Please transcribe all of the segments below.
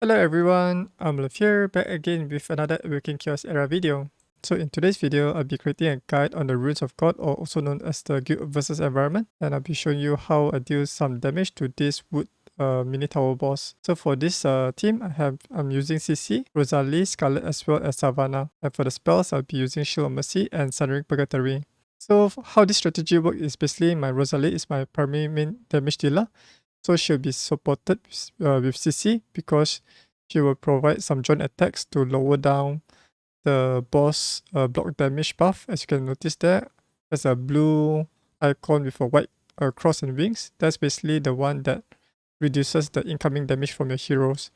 Hello everyone, I'm Love here, back again with another Awaken Chaos Era video. So in today's video, I'll be creating a guide on the Runes of God, or also known as the Guild versus Environment, and I'll be showing you how I deal some damage to this wood mini tower boss. So for this team, I'm using Cece, Rosalie, Scarlett, as well as Savanna. And for the spells, I'll be using Shield of Mercy and Sundering Purgatory. So how this strategy works is basically my Rosalie is my primary main damage dealer. So she'll be supported with CC because she will provide some joint attacks to lower down the boss block damage buff. As you can notice there, there's a blue icon with a white cross and wings. That's basically the one that reduces the incoming damage from your heroes.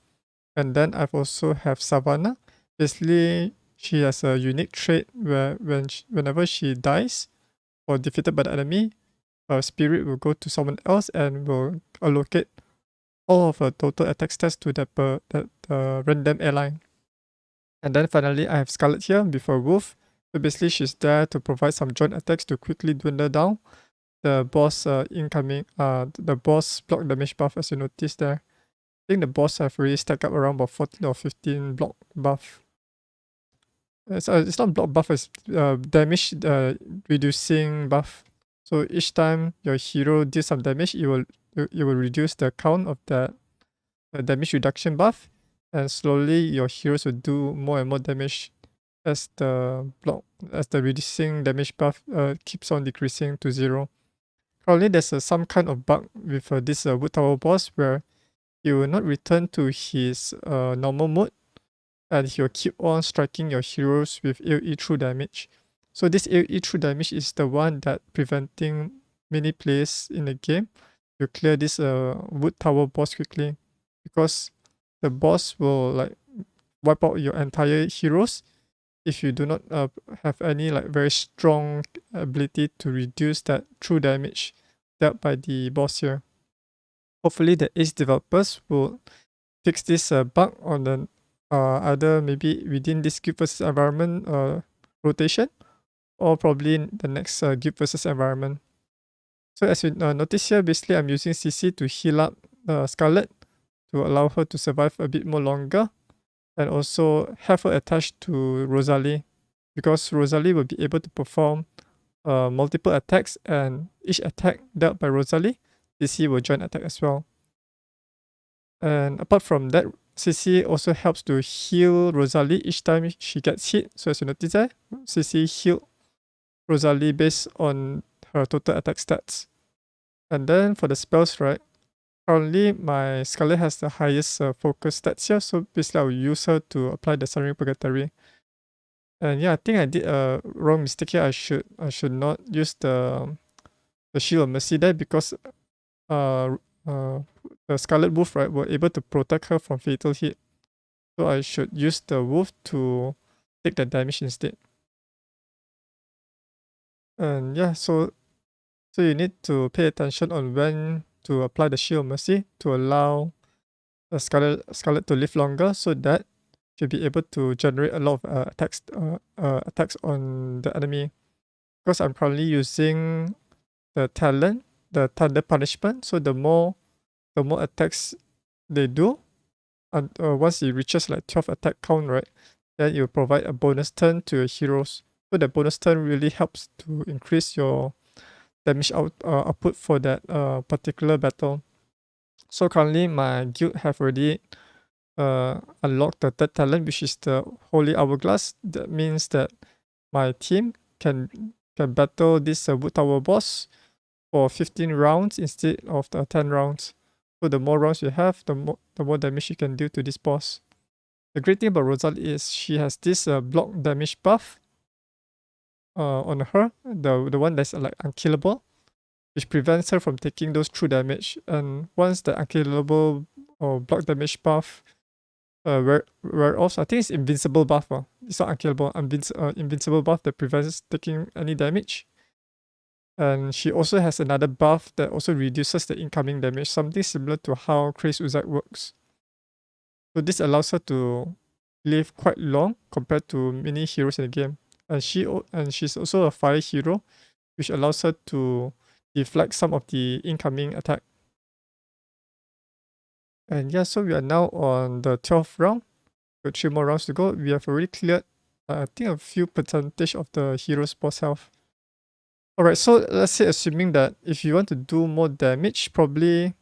And then I've also have Savanna. Basically, she has a unique trait where whenever she dies or defeated by the enemy, her spirit will go to someone else and will allocate all of her total attack stats to that random airline. And then finally, I have Scarlett here with her wolf. So basically, she's there to provide some joint attacks to quickly dwindle down the boss the boss block damage buff, as you notice there. I think the boss have already stacked up around about 14 or 15 block buff. It's not block buff, it's damage reducing buff. So each time your hero deals some damage, it will reduce the count of the damage reduction buff, and slowly your heroes will do more and more damage as the reducing damage buff keeps on decreasing to 0. Currently, there's some kind of bug with this wood tower boss where he will not return to his normal mode, and he will keep on striking your heroes with AoE True Damage. So this AoE True Damage is the one that preventing many players in the game to clear this wood tower boss quickly, because the boss will like wipe out your entire heroes if you do not have any like very strong ability to reduce that true damage dealt by the boss here. Hopefully the Ace developers will fix this bug on the either maybe within this Guild versus Environment rotation, or probably in the next Guild versus Environment. So as you notice here, basically I'm using CC to heal up Scarlett to allow her to survive a bit more longer, and also have her attached to Rosalie, because Rosalie will be able to perform multiple attacks, and each attack dealt by Rosalie, CC will join attack as well. And apart from that, CC also helps to heal Rosalie each time she gets hit. So as you notice there, CC healed Rosalie based on her total attack stats. And then for the spells, right, currently my Scarlett has the highest focus stats here, so basically I will use her to apply the Sundering Purgatory. And yeah, I think I did a wrong mistake here. I should not use the Shield of Mercy there, because uh the Scarlet Wolf, right, were able to protect her from fatal hit. So I should use the wolf to take the damage instead. And yeah, so you need to pay attention on when to apply the Shield of Mercy to allow the Scarlet to live longer, so that she'll be able to generate a lot of attacks on the enemy. Because I'm currently using the talent, the Thunder Punishment. So the more attacks they do, and once it reaches like 12 attack count, right, then it will provide a bonus turn to your heroes. So the bonus turn really helps to increase your damage output for that particular battle. So currently my guild have already unlocked the third talent, which is the Holy Hourglass. That means that my team can battle this wood tower boss for 15 rounds instead of the 10 rounds. So the more rounds you have, the more damage you can do to this boss. The great thing about Rosalie is she has this block damage buff on her, the one that's like unkillable, which prevents her from taking those true damage. And once the unkillable or block damage buff wear off, I think it's invincible buff. It's not unkillable, invincible buff that prevents taking any damage. And she also has another buff that also reduces the incoming damage, something similar to how Craze Uzak works. So this allows her to live quite long compared to many heroes in the game. And she's also a fire hero, which allows her to deflect some of the incoming attack. And yeah, so we are now on the 12th round. Got 3 more rounds to go. We have already cleared, I think, a few percentage of the hero's boss health. Alright, so let's say assuming that if you want to do more damage, probably,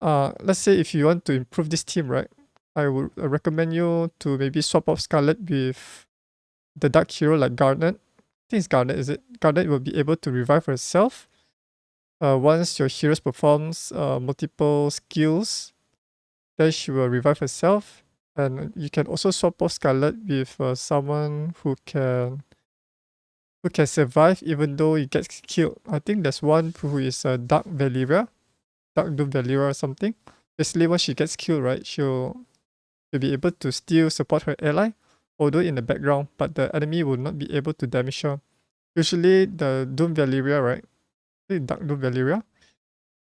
let's say if you want to improve this team, right? I would recommend you to maybe swap out Scarlett with the dark hero like Garnet. I think it's Garnet, is it? Garnet will be able to revive herself. Once your heroes performs multiple skills, then she will revive herself. And you can also swap out Scarlett with someone who can survive even though he gets killed. I think there's one who is Dark Valeria, Dark Doom Valeria or something. Basically, once she gets killed, right, she'll be able to still support her ally, although in the background, but the enemy will not be able to damage her. Usually, the Doom Valeria, right, the Dark Doom Valeria,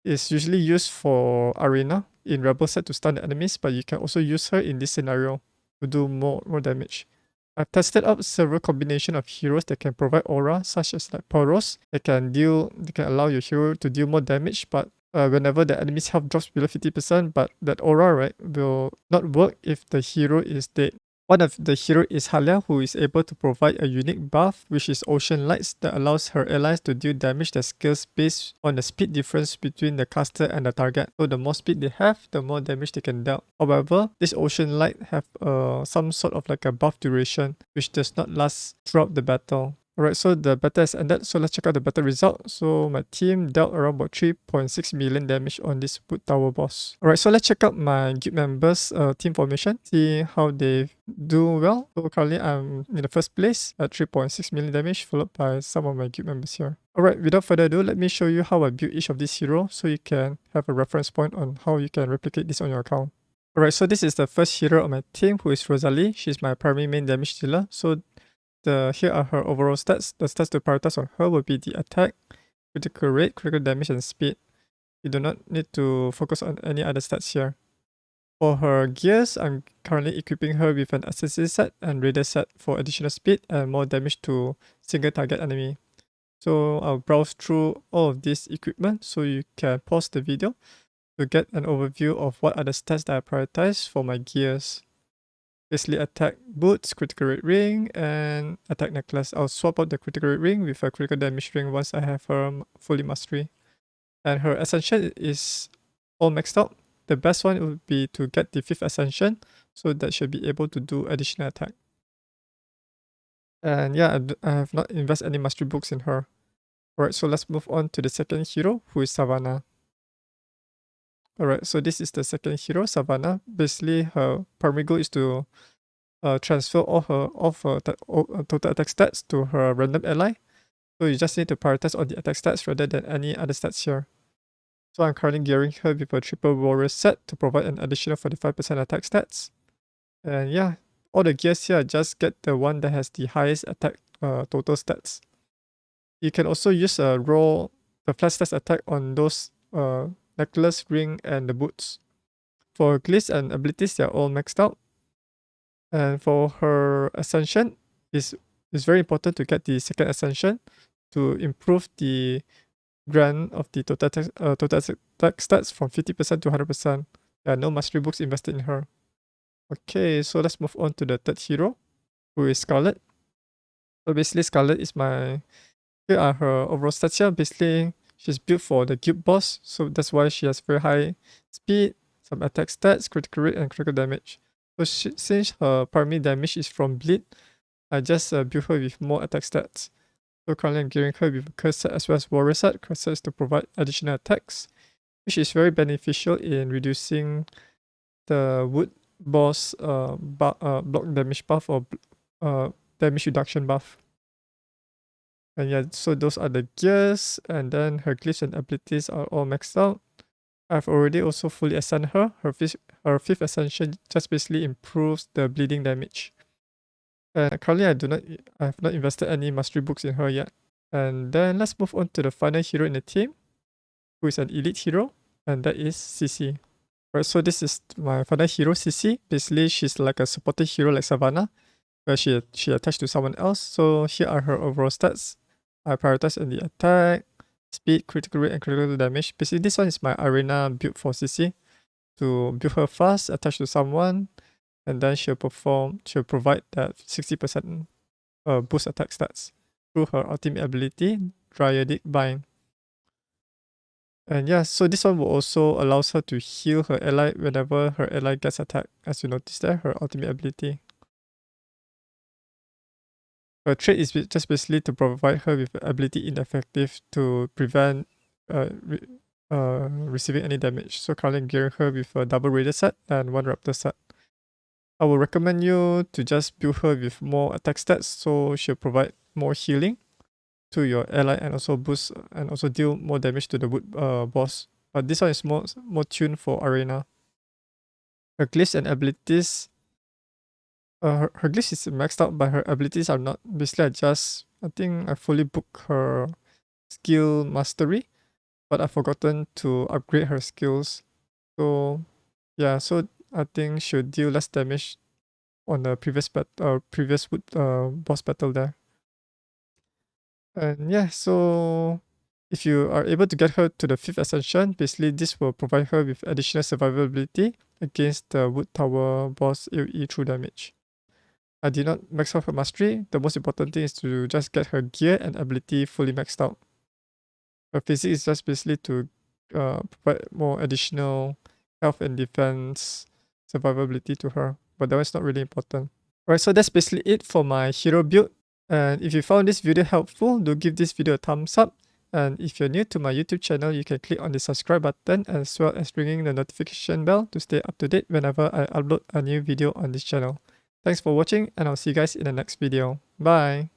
is usually used for Arena in Rebel set to stun the enemies, but you can also use her in this scenario to do more damage. I've tested out several combination of heroes that can provide aura, such as like Poros. They can allow your hero to deal more damage, but whenever the enemy's health drops below 50%, but that aura, right, will not work if the hero is dead. One of the hero is Halia, who is able to provide a unique buff, which is Ocean Lights, that allows her allies to deal damage that scales based on the speed difference between the caster and the target. So the more speed they have, the more damage they can deal. However, this Ocean Light have some sort of like a buff duration, which does not last throughout the battle. Alright, so the battle has ended, so let's check out the battle result. So my team dealt around about 3.6 million damage on this wood tower boss. Alright, so let's check out my guild members team formation, see how they do well. So currently I'm in the first place at 3.6 million damage, followed by some of my guild members here. Alright, without further ado, let me show you how I build each of these heroes so you can have a reference point on how you can replicate this on your account. Alright, so this is the first hero on my team, who is Rosalie. She's my primary main damage dealer. So here are her overall stats. The stats to prioritize on her will be the attack, critical rate, critical damage, and speed. You do not need to focus on any other stats here. For her gears, I'm currently equipping her with an assassin set and raider set for additional speed and more damage to single target enemy. So I'll browse through all of this equipment so you can pause the video to get an overview of what are the stats that I prioritize for my gears. Basically attack boots, critical rate ring, and attack necklace. I'll swap out the critical rate ring with a critical damage ring once I have her fully mastery. And her ascension is all maxed out. The best one would be to get the 5th ascension, so that she'll be able to do additional attack. And yeah, I have not invested any mastery books in her. Alright, so let's move on to the second hero, who is Savanna. Alright, so this is the second hero, Savanna. Basically, her primary goal is to transfer all her total attack stats to her random ally. So you just need to prioritize on the attack stats rather than any other stats here. So I'm currently gearing her with a triple warrior set to provide an additional 45% attack stats. And yeah, all the gears here, just get the one that has the highest attack total stats. You can also use roll the flash stats attack on those necklace, ring, and the boots. For glyphs and abilities, they are all maxed out. And for her ascension, it's very important to get the second ascension to improve the grant of the total attack stats from 50% to 100%. There are no mastery books invested in her. Okay, so let's move on to the third hero, who is Scarlett. So basically, Scarlett is here are her overall stats here. Basically, she's built for the guild boss, so that's why she has very high speed, some attack stats, critical rate, and critical damage. So since her primary damage is from bleed, I just built her with more attack stats. So currently I'm gearing her with a curse set as well as warrior set. Curse set is to provide additional attacks, which is very beneficial in reducing the wood boss block damage buff or damage reduction buff. And yeah, so those are the gears, and then her glyphs and abilities are all maxed out. I've already also fully ascended her. Her 5th ascension just basically improves the bleeding damage. And currently I have not invested any mastery books in her yet. And then let's move on to the final hero in the team, who is an elite hero, and that is Cece. Right, so this is my final hero, Cece. Basically, she's like a supported hero like Savanna, where she attached to someone else. So here are her overall stats. I prioritize on the attack, speed, critical rate, and critical damage. Basically, this one is my arena build for Cece. to build her fast, attach to someone, and then she'll provide that 60% boost attack stats through her ultimate ability, Dryadic Bind. And yeah, so this one will also allows her to heal her ally whenever her ally gets attacked, as you notice there, her ultimate ability. Her trait is just basically to provide her with ability ineffective to prevent receiving any damage. So currently I'm gearing her with a double Raider set and one Raptor set. I would recommend you to just build her with more attack stats so she'll provide more healing to your ally and also boost and also deal more damage to the wood boss. But this one is more tuned for arena. Her glyphs and abilities. Her glyphs is maxed out, but her abilities are not. Basically, I think I fully booked her skill mastery, but I've forgotten to upgrade her skills. So yeah, so I think she'll deal less damage on the previous boss battle there. And yeah, so if you are able to get her to the 5th ascension, basically this will provide her with additional survivability against the wood tower boss AoE True Damage. I did not max out her mastery. The most important thing is to just get her gear and ability fully maxed out. Her physics is just basically to provide more additional health and defense survivability to her, but that one's not really important. Alright, so that's basically it for my hero build. And if you found this video helpful, do give this video a thumbs up. And if you're new to my YouTube channel, you can click on the subscribe button as well as ringing the notification bell to stay up to date whenever I upload a new video on this channel. Thanks for watching, and I'll see you guys in the next video. Bye!